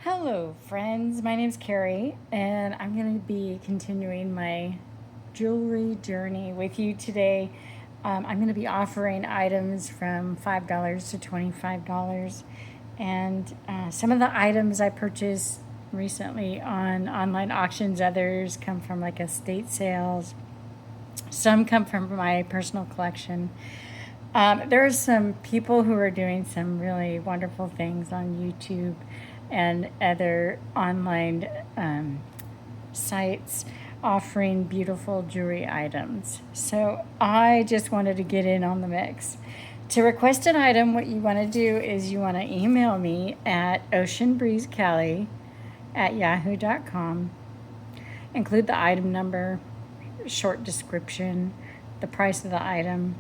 Hello, friends. My name's Carrie, and I'm going to be continuing my jewelry journey with you today. I'm going to be offering items from $5 to $25, and some of the items I purchased recently on online auctions, others come from like estate sales, some come from my personal collection. There are some people who are doing some really wonderful things on YouTube and other online sites offering beautiful jewelry items. So I just wanted to get in on the mix. To request an item, what you want to do is you want to email me at oceanbreezecali@yahoo.com. Include the item number, short description, the price of the item,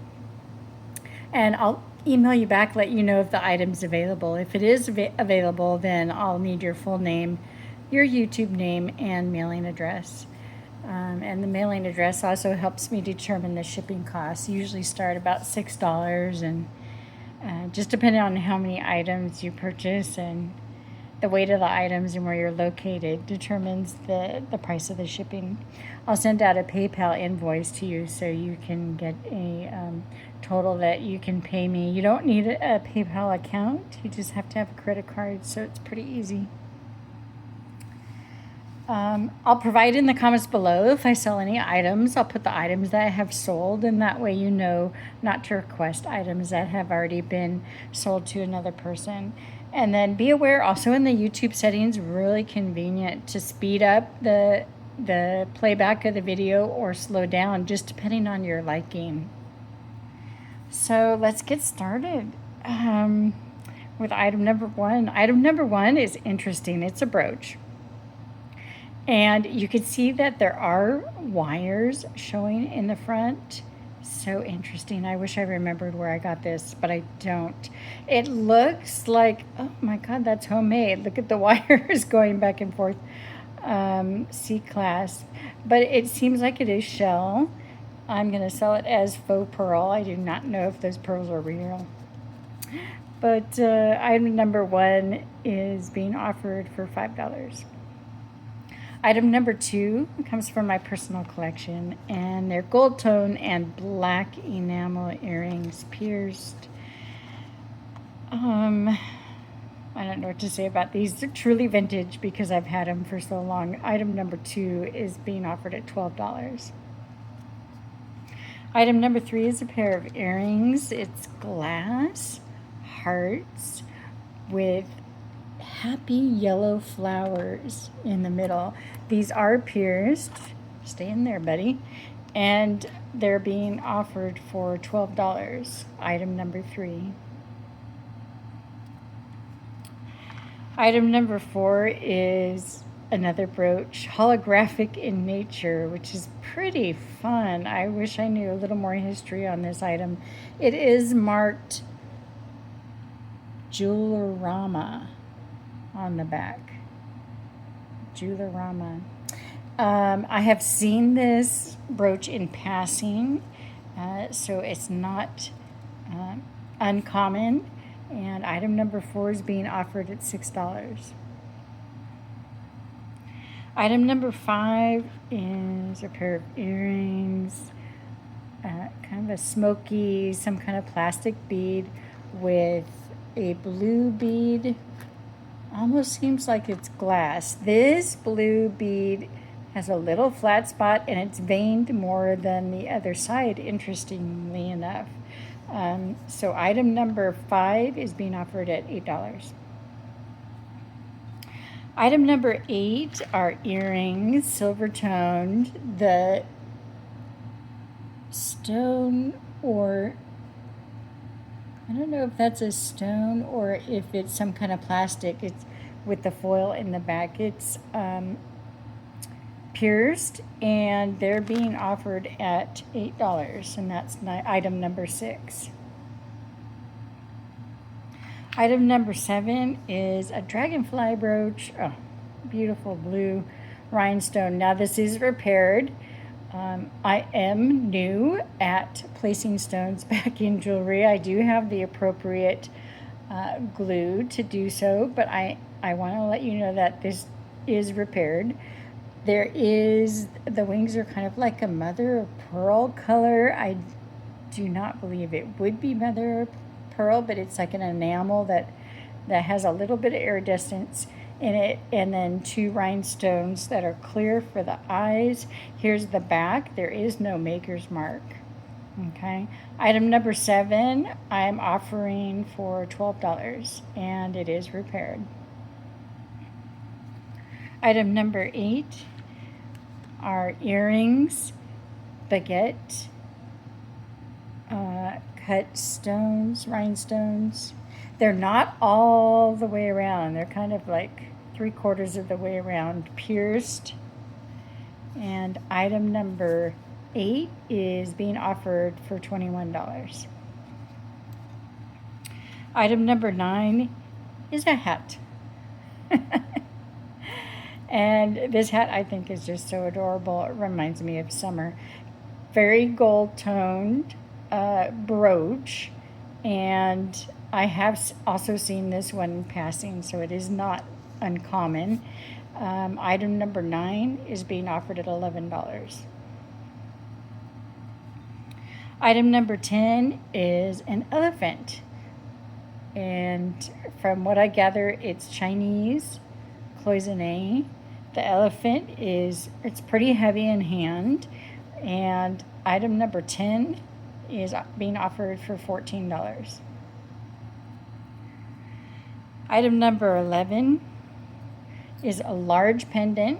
and I'll email you back, let you know if the item's available. If it is available, then I'll need your full name, your YouTube name, and mailing address. And the mailing address also helps me determine the shipping costs. Usually start about $6, and just depending on how many items you purchase and the weight of the items and where you're located determines the price of the shipping. I'll send out a PayPal invoice to you so you can get a total that you can pay me. You don't need a PayPal account. You just have to have a credit card, so it's pretty easy. I'll provide in the comments below if I sell any items. I'll put the items that I have sold, and that way you know not to request items that have already been sold to another person. And then be aware also in the YouTube settings, really convenient to speed up the playback of the video or slow down, just depending on your liking. So let's get started with item number one. Item number one is interesting. It's a brooch. And you can see that there are wires showing in the front. So interesting. I wish I remembered where I got this, but I don't. It looks like, oh my God, that's homemade. Look at the wires going back and forth. C-class. But it seems like it is shell. I'm going to sell it as faux pearl. I do not know if those pearls are real. But item number one is being offered for $5. Item number two comes from my personal collection, and they're gold tone and black enamel earrings, pierced. I don't know what to say about these. They're truly vintage because I've had them for so long. Item number two is being offered at $12. Item number three is a pair of earrings. It's glass hearts with happy yellow flowers in the middle. These are pierced. Stay in there, buddy. And they're being offered for $12. Item number three. Item number four is another brooch, holographic in nature, which is pretty fun. I wish I knew a little more history on this item. It is marked Jewelorama on the back. Jewelorama. I have seen this brooch in passing, so it's not uncommon. And item number four is being offered at $6. Item number five is a pair of earrings, kind of a smoky, some kind of plastic bead with a blue bead. Almost seems like it's glass. This blue bead has a little flat spot and it's veined more than the other side, interestingly enough. So item number five is being offered at $8. Item number eight are earrings, silver toned. The stone, or I don't know if that's a stone or if it's some kind of plastic. It's with the foil in the back. It's pierced, and they're being offered at $8, and that's item number six. Item number seven is a dragonfly brooch. Oh, beautiful blue rhinestone. Now this is repaired. I am new at placing stones back in jewelry. I do have the appropriate glue to do so, but I I want to let you know that this is repaired. The wings are kind of like a mother of pearl color. I do not believe it would be mother of pearl, but it's like an enamel that has a little bit of iridescence in it, and then 2 rhinestones that are clear for the eyes. Here's the back. There is no maker's mark. Okay. Item number 7, I'm offering for $12, and it is repaired. Item number 8 are earrings, baguette, cut stones, rhinestones. They're not all the way around. They're kind of like 3/4 of the way around, pierced. And item number 8 is being offered for $21. Item number 9 is a hat. And this hat I think is just so adorable. It reminds me of summer. Very gold toned brooch, and I have also seen this one passing, so it is not uncommon. Item number 9 is being offered at $11. Item number 10 is an elephant, and from what I gather, it's Chinese cloisonne. The elephant it's pretty heavy in hand, and item number 10 is being offered for $14. Item number 11 is a large pendant,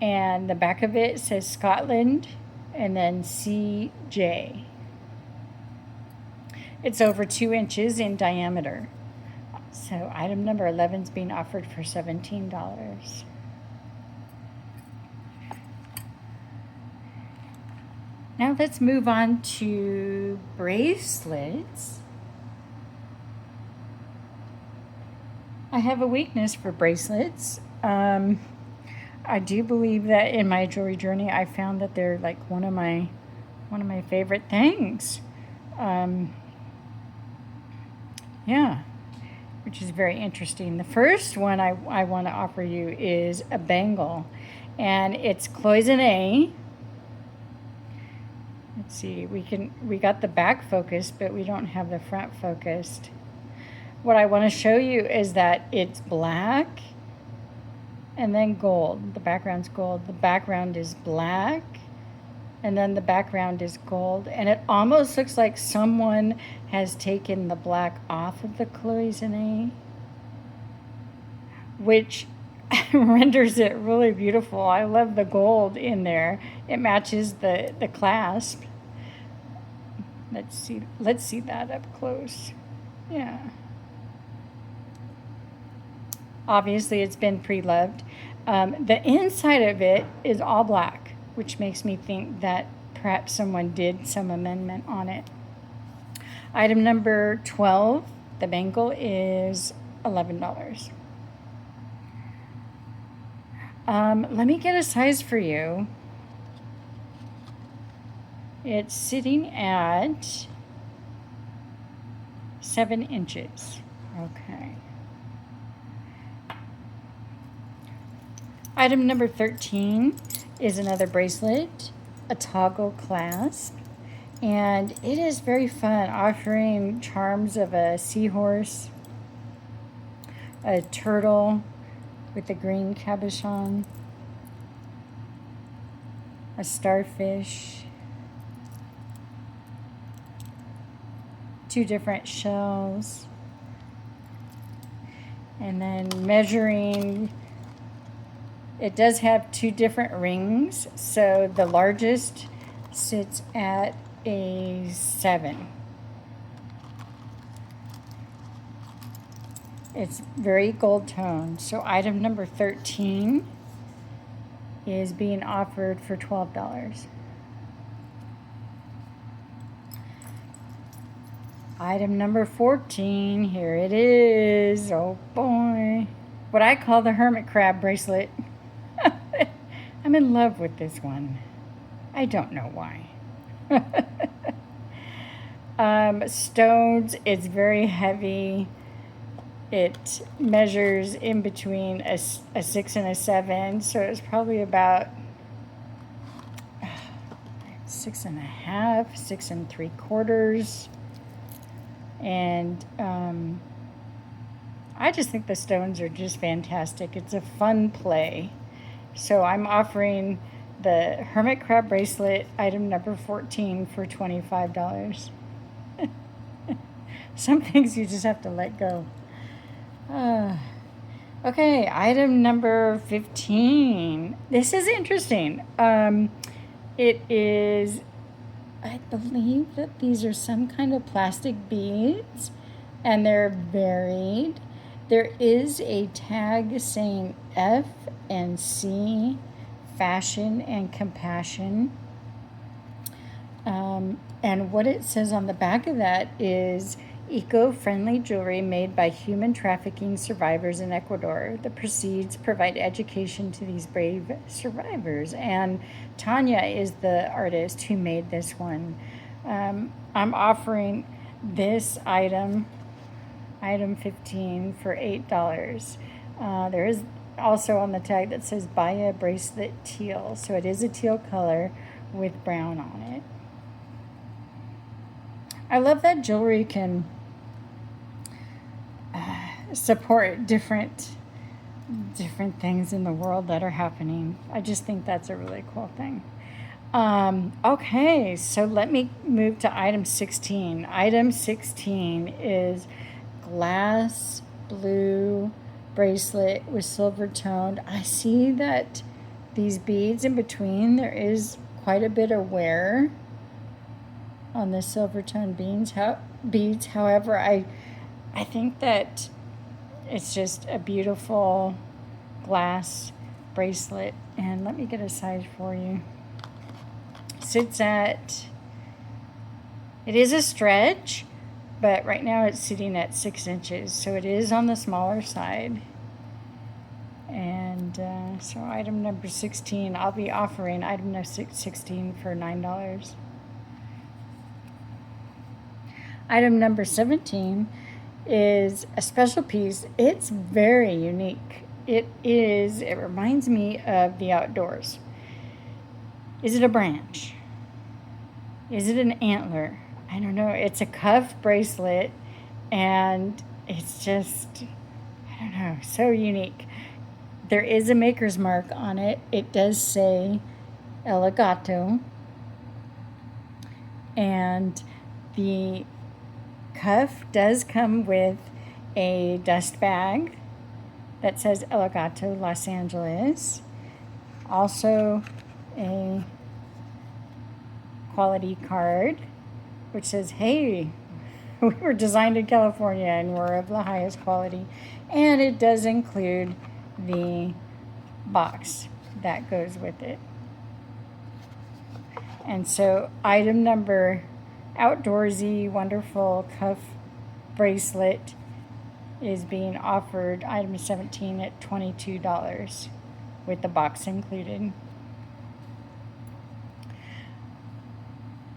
and the back of it says Scotland and then CJ. It's over 2 inches in diameter. So item number 11 is being offered for $17. Now let's move on to bracelets. I have a weakness for bracelets. I do believe that in my jewelry journey, I found that they're like one of my favorite things. Yeah, which is very interesting. The first one I want to offer you is a bangle, and it's cloisonne. Let's see, we got the back focused, but we don't have the front focused. What I want to show you is that it's black and then gold. The background's gold. The background is black, and then the background is gold. And it almost looks like someone has taken the black off of the cloisonne, which renders it really beautiful. I love the gold in there. It matches the clasp. Let's see that up close. Yeah. Obviously, it's been pre-loved. The inside of it is all black, which makes me think that perhaps someone did some amendment on it. Item number 12, the bangle, is $11. Let me get a size for you. It's sitting at 7 inches. Okay. Item number 13 is another bracelet, a toggle clasp, and it is very fun, offering charms of a seahorse, a turtle with a green cabochon, a starfish, 2 different shells, and then measuring. It does have 2 different rings, so the largest sits at a 7. It's very gold toned. So item number 13 is being offered for $12. Item number 14, here it is. Oh boy. What I call the hermit crab bracelet. I'm in love with this one. I don't know why. Stones, it's very heavy. it measures in between a 6 and a 7, so it's probably about 6.5, 6 3/4. And I just think the stones are just fantastic. It's a fun play. So I'm offering the Hermit Crab Bracelet, item number 14, for $25. Some things you just have to let go. Okay, item number 15. This is interesting. It is, I believe that these are some kind of plastic beads, and they're varied. There is a tag saying F and C, fashion and compassion. And what it says on the back of that is eco-friendly jewelry made by human trafficking survivors in Ecuador. The proceeds provide education to these brave survivors. And Tanya is the artist who made this one. I'm offering this item 15, for $8. There is also on the tag that says Baya bracelet teal. So it is a teal color with brown on it. I love that jewelry can support different things in the world that are happening. I just think that's a really cool thing. Okay, so let me move to item 16. Item 16 is glass blue bracelet with silver toned. I see that these beads in between, there is quite a bit of wear on the silver toned beads. However, I think that it's just a beautiful glass bracelet. And let me get a size for you. It is a stretch, but right now it's sitting at 6 inches, so it is on the smaller side. And so item number 16, I'll be offering item number 16 for $9. Item number 17 is a special piece. It's very unique. It reminds me of the outdoors. Is it a branch? Is it an antler? I don't know. It's a cuff bracelet, and it's just, I don't know, so unique. There is a maker's mark on it. It does say El Gato, and the cuff does come with a dust bag that says El Gato Los Angeles. Also a quality card which says, hey, we were designed in California and we're of the highest quality. And it does include the box that goes with it. And so item number outdoorsy wonderful cuff bracelet is being offered, item 17, at $22 with the box included.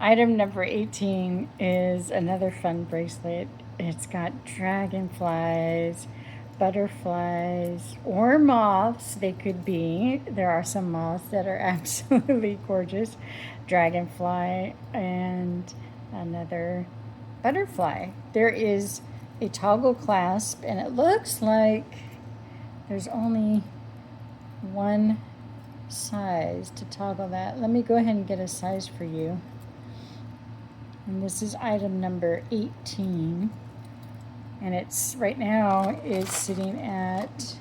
Item number 18 is another fun bracelet. It's got dragonflies, butterflies, or moths. They could be. There are some moths that are absolutely gorgeous. Dragonfly and another butterfly. There is a toggle clasp, and it looks like there's only one size to toggle that. Let me go ahead and get a size for you. And this is item number 18. And it's right now is sitting at,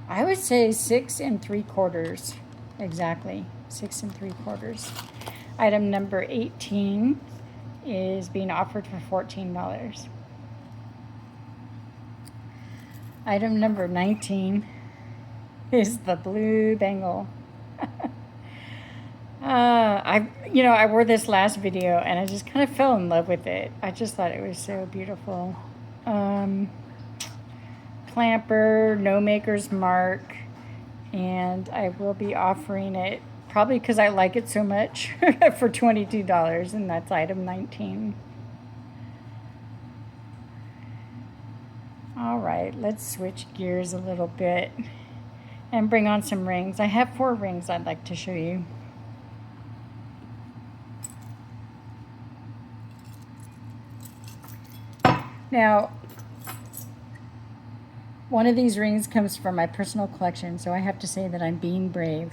I would say 6 3/4. Exactly, 6 3/4. Item number 18 is being offered for $14. Item number 19 is the blue bangle. I wore this last video and I just kind of fell in love with it. I just thought it was so beautiful. Clamper, no maker's mark, and I will be offering it probably because I like it so much for $22, and that's item 19. All right, let's switch gears a little bit and bring on some rings. I have 4 rings I'd like to show you. Now, one of these rings comes from my personal collection, so I have to say that I'm being brave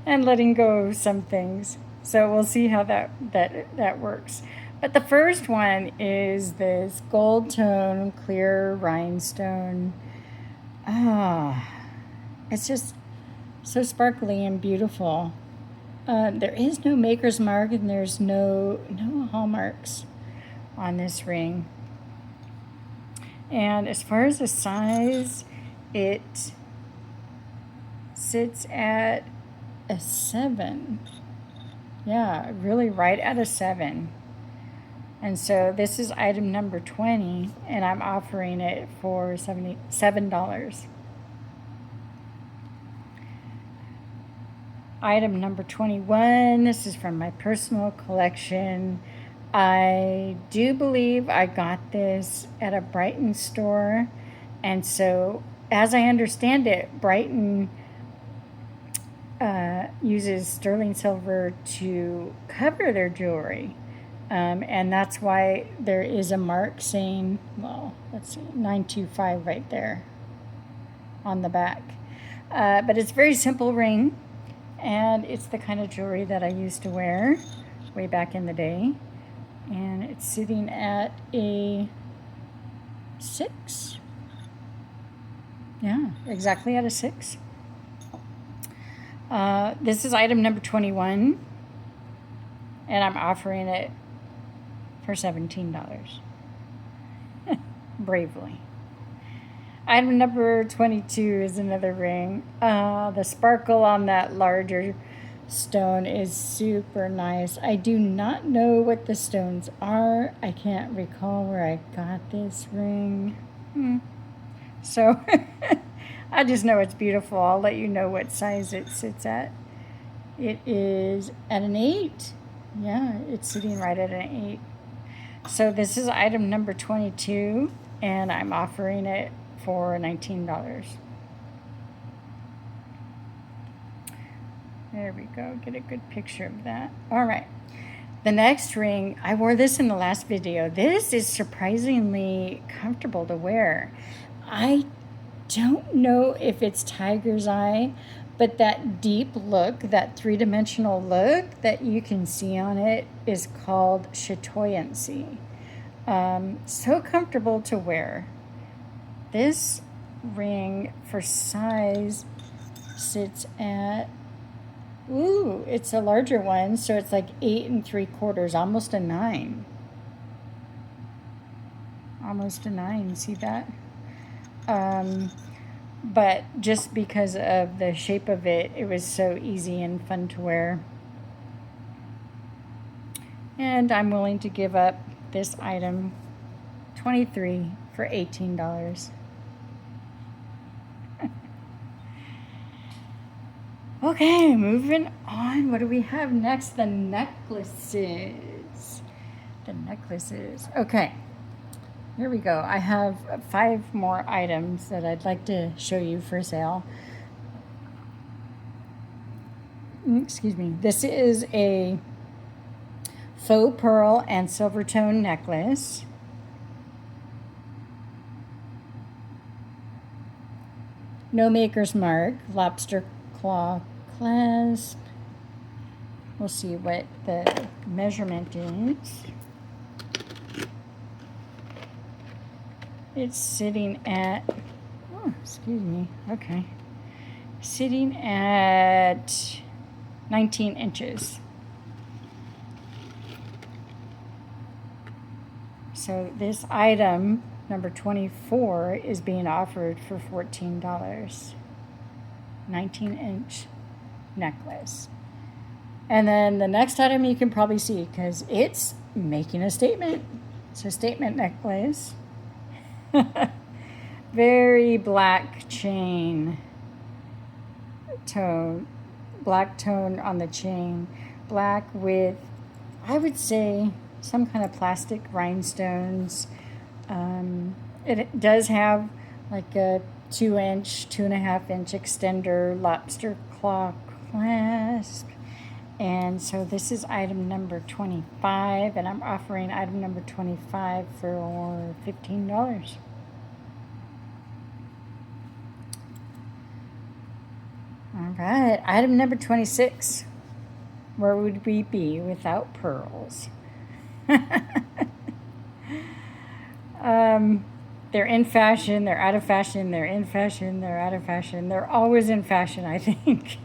and letting go of some things. So we'll see how that works. But the first one is this gold tone clear rhinestone. It's just so sparkly and beautiful. There is no maker's mark and there's no hallmarks on this ring. And as far as the size, it sits at a 7. Yeah, really right at a 7. And so this is item number 20, and I'm offering it for $77. Item number 21, this is from my personal collection. I do believe I got this at a Brighton store. And so, as I understand it, Brighton uses sterling silver to cover their jewelry. And that's why there is a mark saying, well, let's see, 925 right there on the back. But it's a very simple ring. And it's the kind of jewelry that I used to wear way back in the day. And it's sitting at a 6. Yeah, exactly at a 6. This is item number 21. And I'm offering it for $17. Bravely. Item number 22 is another ring. The sparkle on that larger stone is super nice. I do not know what the stones are. I can't recall where I got this ring. So I just know it's beautiful. I'll let you know what size it sits at. It is at an 8. Yeah, it's sitting right at an 8. So this is item number 22, and I'm offering it for $19. There we go. Get a good picture of that. All right. The next ring, I wore this in the last video. This is surprisingly comfortable to wear. I don't know if it's tiger's eye, but that deep look, that 3-dimensional look that you can see on it is called chatoyancy. So comfortable to wear. This ring for size sits at, it's a larger one, so it's like 8 3/4, almost a 9. Almost a 9, see that? But just because of the shape of it, it was so easy and fun to wear. And I'm willing to give up this item, 23, for $18. Okay, moving on. What do we have next? The necklaces. Okay, here we go. I have 5 more items that I'd like to show you for sale. Excuse me. This is a faux pearl and silver tone necklace. No maker's mark, lobster claw clasp. We'll see what the measurement is. It's sitting at, sitting at 19 inches. So this item, number 24, is being offered for $14. 19-inch necklace. And then the next item you can probably see because it's making a statement. It's a statement necklace. Very black chain tone. Black tone on the chain. Black with, I would say, some kind of plastic rhinestones. It does have like a 2-inch, 2.5-inch extender lobster claw clasp. And so this is item number 25, and I'm offering item number 25 for $15. All right, item number 26. Where would we be without pearls? They're in fashion, they're out of fashion, they're in fashion, they're out of fashion. They're always in fashion, I think.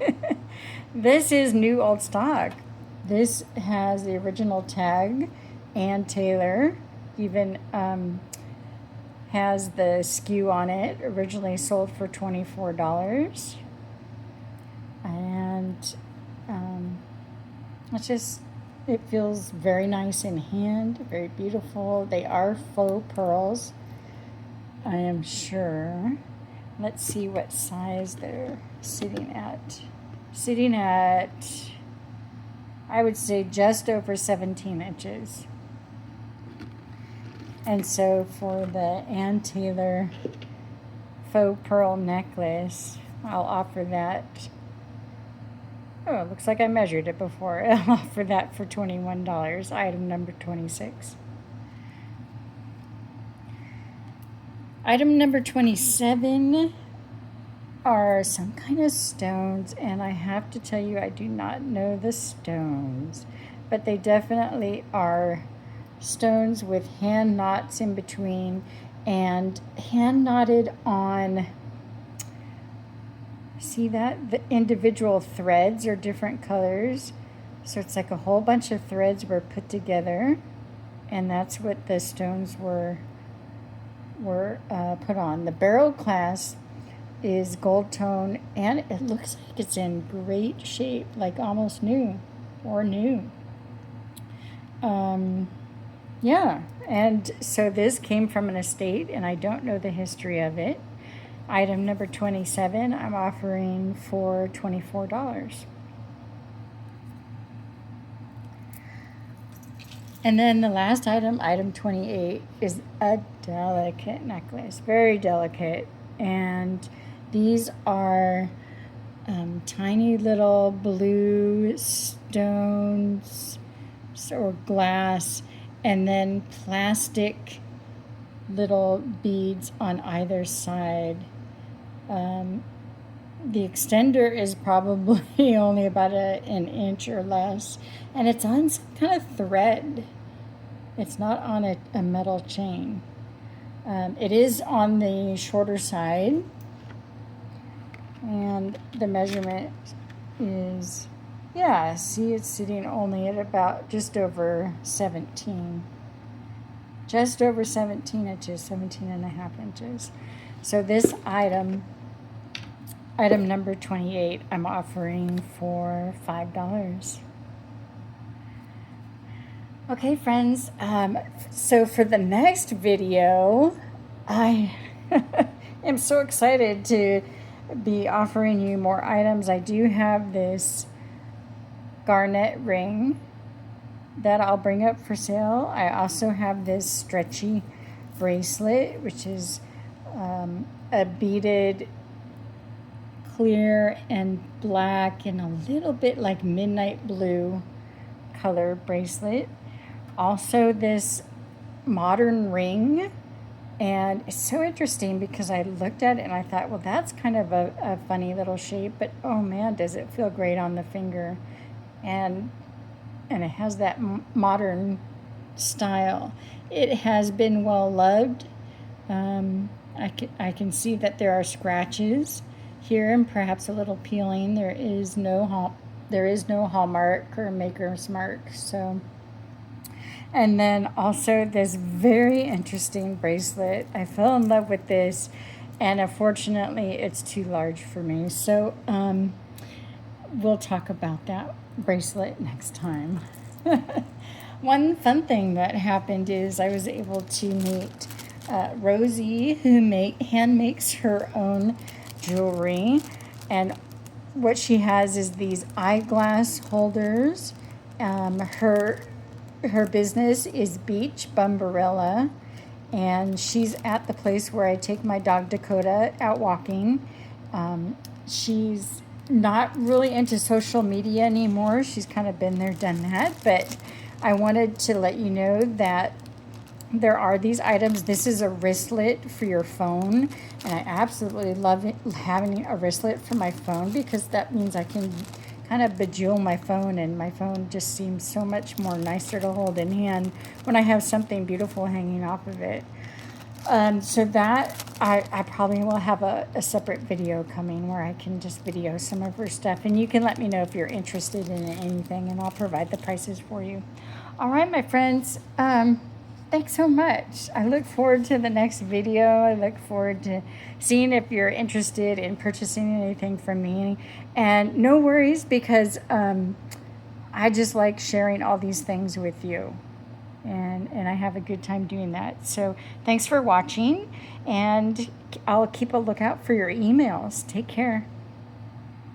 This is new old stock. This has the original tag. Ann Taylor even has the SKU on it, originally sold for $24. And it feels very nice in hand, very beautiful. They are faux pearls, I am sure. Let's see what size they're sitting at. Sitting at, I would say, just over 17 inches. And so for the Ann Taylor faux pearl necklace, I'll offer that. Oh, it looks like I measured it before. I'll offer that for $21, item number 26. Item number 27 are some kind of stones, and I have to tell you, I do not know the stones, but they definitely are stones with hand knots in between and hand knotted on. See that? The individual threads are different colors. So it's like a whole bunch of threads were put together, and that's what the stones were put on. The barrel clasp is gold tone, and it looks like it's in great shape, like almost new or new. Yeah, and so this came from an estate, and I don't know the history of it. Item number 27, I'm offering for $24. And then the last item, item 28, is a delicate necklace, very delicate. And these are tiny little blue stones or glass, and then plastic little beads on either side. The extender is probably only about an inch or less, and it's on some kind of thread. It's not on a metal chain. It is on the shorter side, and the measurement is, yeah, see, it's sitting only at about just over 17. Just over 17 inches, 17 and a half inches. So this item number 28, I'm offering for $5. Okay, friends, so for the next video, I am so excited to be offering you more items. I do have this garnet ring that I'll bring up for sale. I also have this stretchy bracelet, which is a beaded clear and black and a little bit like midnight blue color bracelet. Also this modern ring, and it's so interesting because I looked at it and I thought, well, that's kind of a funny little shape, but oh man, does it feel great on the finger. And it has that modern style. It has been well loved. I can see that there are scratches here and perhaps a little peeling. There is no hallmark or maker's mark. So, and then also this very interesting bracelet. I fell in love with this, and unfortunately it's too large for me. So we'll talk about that bracelet next time. One fun thing that happened is I was able to meet Rosie, who hand makes her own jewelry, and what she has is these eyeglass holders. Her business is Beach Bumbarella, and she's at the place where I take my dog Dakota out walking. She's not really into social media anymore. She's kind of been there, done that. But I wanted to let you know that there are these items. This is a wristlet for your phone, and I absolutely love having a wristlet for my phone because that means I can kind of bejewel my phone, and my phone just seems so much more nicer to hold in hand when I have something beautiful hanging off of it. So that I probably will have a separate video coming where I can just video some of her stuff, and you can let me know if you're interested in anything, and I'll provide the prices for you. All right, my friends. Thanks so much. I look forward to the next video. I look forward to seeing if you're interested in purchasing anything from me. And no worries, because I just like sharing all these things with you. And I have a good time doing that. So thanks for watching, and I'll keep a lookout for your emails. Take care.